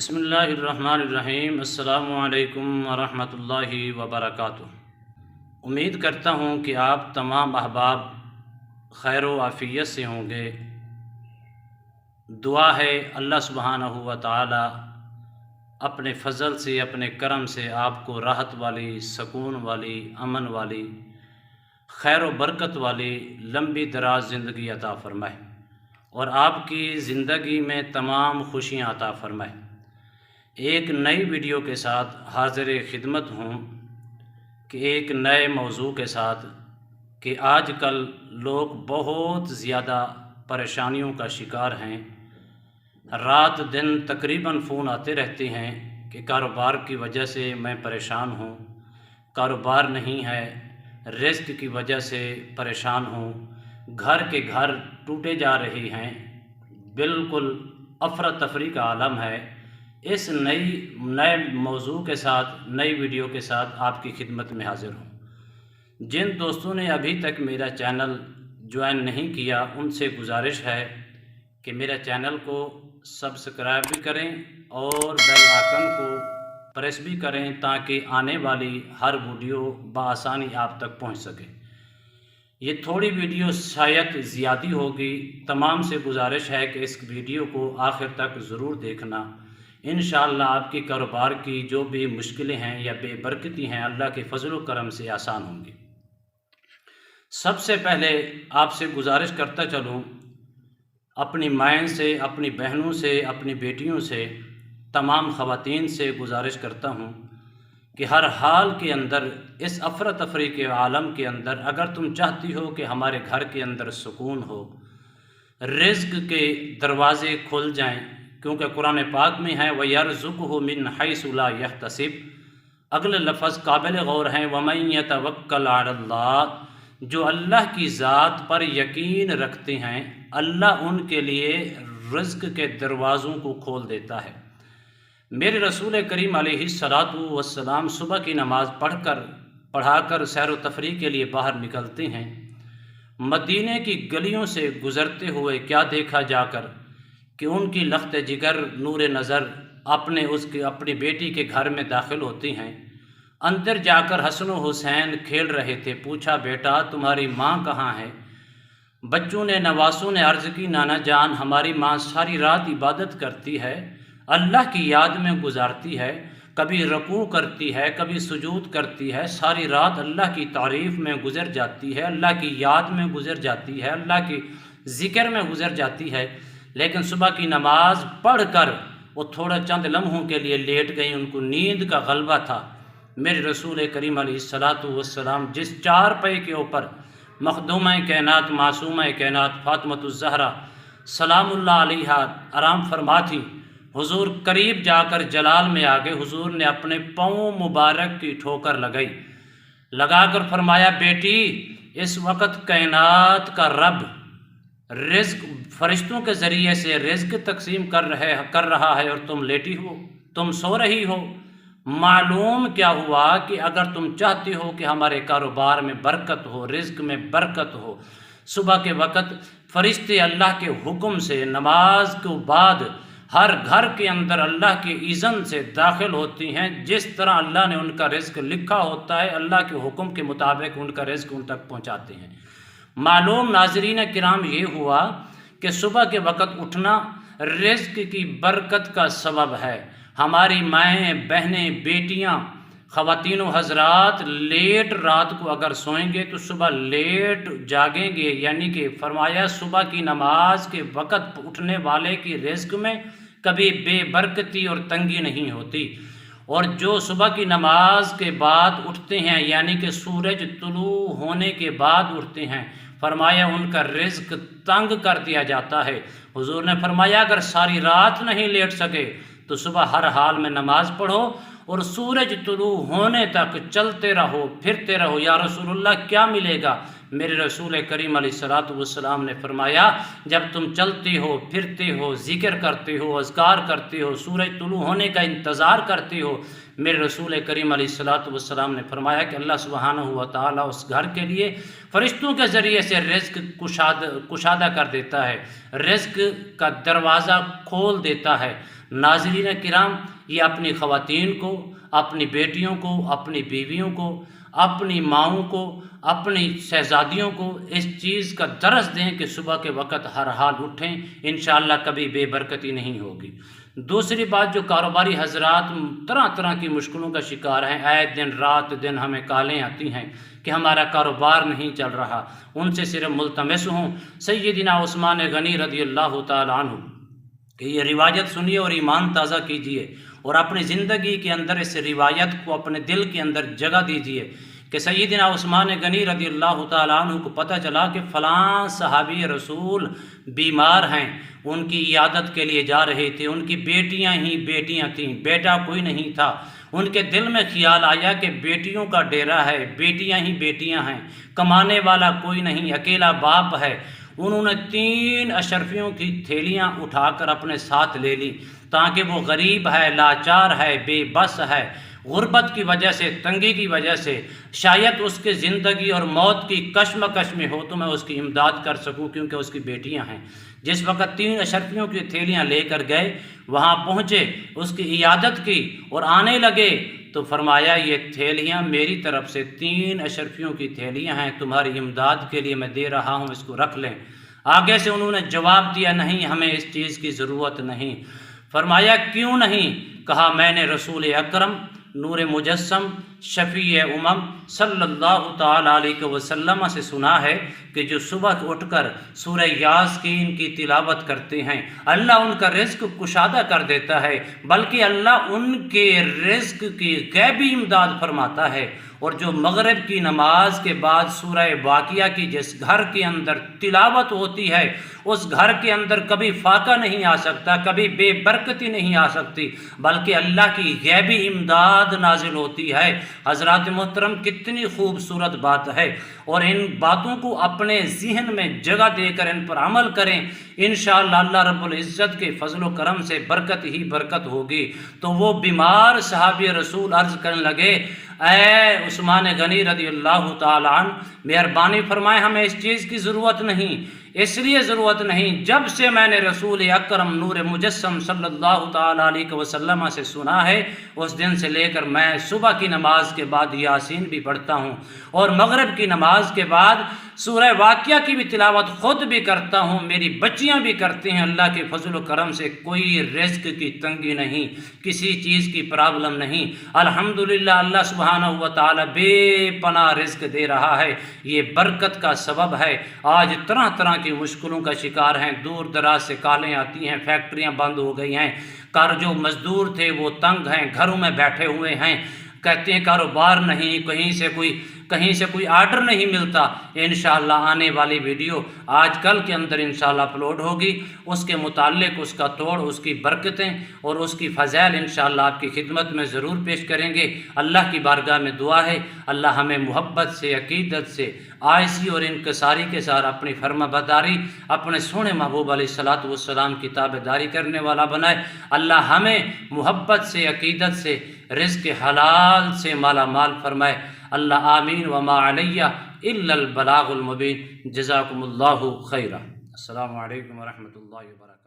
بسم اللہ الرحمن الرحیم۔ السلام علیکم ورحمۃ اللہ وبرکاتہ۔ امید کرتا ہوں کہ آپ تمام احباب خیر و عافیت سے ہوں گے۔ دعا ہے اللہ سبحانہ و تعالی اپنے فضل سے، اپنے کرم سے آپ کو راحت والی، سکون والی، امن والی، خیر و برکت والی لمبی دراز زندگی عطا فرمائے اور آپ کی زندگی میں تمام خوشیاں عطا فرمائے۔ ایک نئی ویڈیو کے ساتھ حاضر خدمت ہوں کہ ایک نئے موضوع کے ساتھ کہ آج کل لوگ بہت زیادہ پریشانیوں کا شکار ہیں۔ رات دن تقریباً فون آتے رہتے ہیں کہ کاروبار کی وجہ سے میں پریشان ہوں، کاروبار نہیں ہے، رزق کی وجہ سے پریشان ہوں، گھر کے گھر ٹوٹے جا رہے ہیں، بالکل افراتفری کا عالم ہے۔ اس نئے موضوع کے ساتھ، نئی ویڈیو کے ساتھ آپ کی خدمت میں حاضر ہوں۔ جن دوستوں نے ابھی تک میرا چینل جوائن نہیں کیا، ان سے گزارش ہے کہ میرا چینل کو سبسکرائب بھی کریں اور بیل آئکن کو پریس بھی کریں تاکہ آنے والی ہر ویڈیو بآسانی آپ تک پہنچ سکے۔ یہ تھوڑی ویڈیو شاید زیادہ ہوگی، تمام سے گزارش ہے کہ اس ویڈیو کو آخر تک ضرور دیکھنا۔ انشاءاللہ آپ کی کاروبار کی جو بھی مشکلیں ہیں یا بے برکتی ہیں، اللہ کے فضل و کرم سے آسان ہوں گی۔ سب سے پہلے آپ سے گزارش کرتا چلوں، اپنی مائیں سے، اپنی بہنوں سے، اپنی بیٹیوں سے، تمام خواتین سے گزارش کرتا ہوں کہ ہر حال کے اندر، اس افراتفری کے عالم کے اندر، اگر تم چاہتی ہو کہ ہمارے گھر کے اندر سکون ہو، رزق کے دروازے کھل جائیں، کیونکہ قرآن پاک میں ہے وَيَرْزُقْهُ مِنْ حَيْثُ لَا يَحْتَسِبُ، اگلے لفظ قابل غور ہیں، وَمَن يَتَوَكَّلْ عَلَى اللَّهِ، جو اللہ کی ذات پر یقین رکھتے ہیں، اللہ ان کے لیے رزق کے دروازوں کو کھول دیتا ہے۔ میرے رسول کریم علیہ السلام صبح کی نماز پڑھا کر سیر و تفریح کے لیے باہر نکلتے ہیں۔ مدینے کی گلیوں سے گزرتے ہوئے کیا دیکھا جا کر کہ ان کی لخت جگر نور نظر اپنی بیٹی کے گھر میں داخل ہوتی ہیں۔ اندر جا کر حسن و حسین کھیل رہے تھے۔ پوچھا، بیٹا تمہاری ماں کہاں ہے؟ بچوں نے، نواسوں نے عرض کی، نانا جان ہماری ماں ساری رات عبادت کرتی ہے، اللہ کی یاد میں گزارتی ہے، کبھی رکوع کرتی ہے، کبھی سجود کرتی ہے، ساری رات اللہ کی تعریف میں گزر جاتی ہے، اللہ کی یاد میں گزر جاتی ہے، اللہ کی ذکر میں گزر جاتی ہے، لیکن صبح کی نماز پڑھ کر وہ تھوڑا چند لمحوں کے لیے لیٹ گئیں، ان کو نیند کا غلبہ تھا۔ میرے رسول کریم علیہ السلام جس چار پے کے اوپر مخدومہ کائنات، معصومہ کائنات فاطمۃ الزہرا سلام اللہ علیہا آرام فرما تھی، حضور قریب جا کر جلال میں آگے حضور نے اپنے پاؤں مبارک کی ٹھوکر لگا کر فرمایا، بیٹی اس وقت کائنات کا رب رزق فرشتوں کے ذریعے سے رزق تقسیم کر رہا ہے اور تم لیٹی ہو، تم سو رہی ہو۔ معلوم کیا ہوا کہ اگر تم چاہتی ہو کہ ہمارے کاروبار میں برکت ہو، رزق میں برکت ہو، صبح کے وقت فرشتے اللہ کے حکم سے نماز کے بعد ہر گھر کے اندر اللہ کے اذن سے داخل ہوتی ہیں۔ جس طرح اللہ نے ان کا رزق لکھا ہوتا ہے، اللہ کے حکم کے مطابق ان کا رزق ان تک پہنچاتے ہیں۔ معلوم ناظرین کرام یہ ہوا کہ صبح کے وقت اٹھنا رزق کی برکت کا سبب ہے۔ ہماری مائیں، بہنیں، بیٹیاں، خواتین و حضرات لیٹ رات کو اگر سوئیں گے تو صبح لیٹ جاگیں گے، یعنی کہ فرمایا صبح کی نماز کے وقت اٹھنے والے کی رزق میں کبھی بے برکتی اور تنگی نہیں ہوتی، اور جو صبح کی نماز کے بعد اٹھتے ہیں، یعنی کہ سورج طلوع ہونے کے بعد اٹھتے ہیں، فرمایا ان کا رزق تنگ کر دیا جاتا ہے۔ حضور نے فرمایا اگر ساری رات نہیں لیٹ سکے تو صبح ہر حال میں نماز پڑھو اور سورج طلوع ہونے تک چلتے رہو، پھرتے رہو۔ یا رسول اللہ کیا ملے گا؟ میرے رسول کریم علیہ الصلوۃ والسلام نے فرمایا جب تم چلتے ہو پھرتے ہو ذکر کرتے ہو اذکار کرتے ہو سورج طلوع ہونے کا انتظار کرتے ہو، میرے رسول کریم علیہ الصلوۃ والسلام نے فرمایا کہ اللہ سبحانہ و تعالیٰ اس گھر کے لیے فرشتوں کے ذریعے سے رزق کشادہ کر دیتا ہے، رزق کا دروازہ کھول دیتا ہے۔ ناظرین کرام، یہ اپنی خواتین کو، اپنی بیٹیوں کو، اپنی بیویوں کو، اپنی ماؤں کو، اپنی شہزادیوں کو اس چیز کا درس دیں کہ صبح کے وقت ہر حال اٹھیں، انشاءاللہ کبھی بے برکتی نہیں ہوگی۔ دوسری بات، جو کاروباری حضرات طرح طرح کی مشکلوں کا شکار ہیں، آئے دن رات دن ہمیں کالیں آتی ہیں کہ ہمارا کاروبار نہیں چل رہا، ان سے صرف ملتمس ہوں سیدنا عثمان غنی رضی اللہ تعالیٰ عنہ کہ یہ روایت سنیے اور ایمان تازہ کیجئے اور اپنی زندگی کے اندر اس روایت کو اپنے دل کے اندر جگہ دیجئے کہ سیدنا عثمان غنی رضی اللہ تعالیٰ عنہ کو پتہ چلا کہ فلاں صحابی رسول بیمار ہیں، ان کی عیادت کے لیے جا رہے تھے، ان کی بیٹیاں ہی بیٹیاں تھیں، بیٹا کوئی نہیں تھا۔ ان کے دل میں خیال آیا کہ بیٹیوں کا ڈیرا ہے، بیٹیاں ہی بیٹیاں ہیں، کمانے والا کوئی نہیں، اکیلا باپ ہے۔ انہوں نے 3 اشرفیوں کی تھیلیاں اٹھا کر اپنے ساتھ لے لی تاکہ وہ غریب ہے، لاچار ہے، بے بس ہے، غربت کی وجہ سے، تنگی کی وجہ سے شاید اس کے زندگی اور موت کی کشمکش میں ہو تو میں اس کی امداد کر سکوں کیونکہ اس کی بیٹیاں ہیں۔ جس وقت 3 اشرفیوں کی تھیلیاں لے کر گئے، وہاں پہنچے، اس کی عیادت کی اور آنے لگے تو فرمایا یہ تھیلیاں میری طرف سے 3 اشرفیوں کی تھیلیاں ہیں، تمہاری امداد کے لیے میں دے رہا ہوں، اس کو رکھ لیں۔ آگے سے انہوں نے جواب دیا نہیں، ہمیں اس چیز کی ضرورت نہیں۔ فرمایا کیوں نہیں؟ کہا میں نے رسول اکرم نور مجسم شفیع امم صلی اللہ تعالیٰ علیہ وسلم سے سنا ہے کہ جو صبح اٹھ کر سورہ یاسین کی تلاوت کرتے ہیں اللہ ان کا رزق کشادہ کر دیتا ہے، بلکہ اللہ ان کے رزق کی غیبی امداد فرماتا ہے۔ اور جو مغرب کی نماز کے بعد سورہ واقعہ کی جس گھر کے اندر تلاوت ہوتی ہے اس گھر کے اندر کبھی فاقہ نہیں آ سکتا، کبھی بے برکتی نہیں آ سکتی، بلکہ اللہ کی غیبی امداد نازل ہوتی ہے۔ حضرات محترم، کتنی خوبصورت بات ہے، اور ان باتوں کو اپنے ذہن میں جگہ دے کر ان پر عمل کریں، انشاءاللہ اللہ رب العزت کے فضل و کرم سے برکت ہی برکت ہوگی۔ تو وہ بیمار صحابی رسول عرض کرنے لگے، اے عثمان غنی رضی اللہ تعالیٰ عنہ، مہربانی فرمائے ہمیں اس چیز کی ضرورت نہیں، اس لیے ضرورت نہیں جب سے میں نے رسول اکرم نور مجسم صلی اللہ تعالیٰ علیہ وسلم سے سنا ہے اس دن سے لے کر میں صبح کی نماز کے بعد یاسین بھی پڑھتا ہوں اور مغرب کی نماز کے بعد سورہ واقعہ کی بھی تلاوت خود بھی کرتا ہوں، میری بچیاں بھی کرتی ہیں۔ اللہ کے فضل و کرم سے کوئی رزق کی تنگی نہیں، کسی چیز کی پرابلم نہیں، الحمدللہ اللہ سبحانہ و تعالی بے پناہ رزق دے رہا ہے، یہ برکت کا سبب ہے۔ آج طرح طرح کی مشکلوں کا شکار ہیں، دور دراز سے کالیں آتی ہیں، فیکٹریاں بند ہو گئی ہیں، جو مزدور تھے وہ تنگ ہیں، گھروں میں بیٹھے ہوئے ہیں، کہتے ہیں کاروبار نہیں، کہیں سے کوئی آرڈر نہیں ملتا۔ انشاءاللہ آنے والی ویڈیو آج کل کے اندر انشاءاللہ اپلوڈ ہوگی، اس کے متعلق اس کا توڑ، اس کی برکتیں اور اس کی فضائل انشاءاللہ آپ کی خدمت میں ضرور پیش کریں گے۔ اللہ کی بارگاہ میں دعا ہے اللہ ہمیں محبت سے، عقیدت سے، آئسی اور انکساری کے ساتھ اپنی فرما برداری، اپنے سونے محبوب علیہ الصلوۃ والسلام کی تابعداری کرنے والا بنائے۔ اللہ ہمیں محبت سے، عقیدت سے، رزق حلال سے مالا مال فرمائے۔ اللہ آمین وما علیہ الا البلاغ المبین۔ جزاکم اللہ خیرا۔ السلام علیکم ورحمۃ اللہ وبرکاتہ۔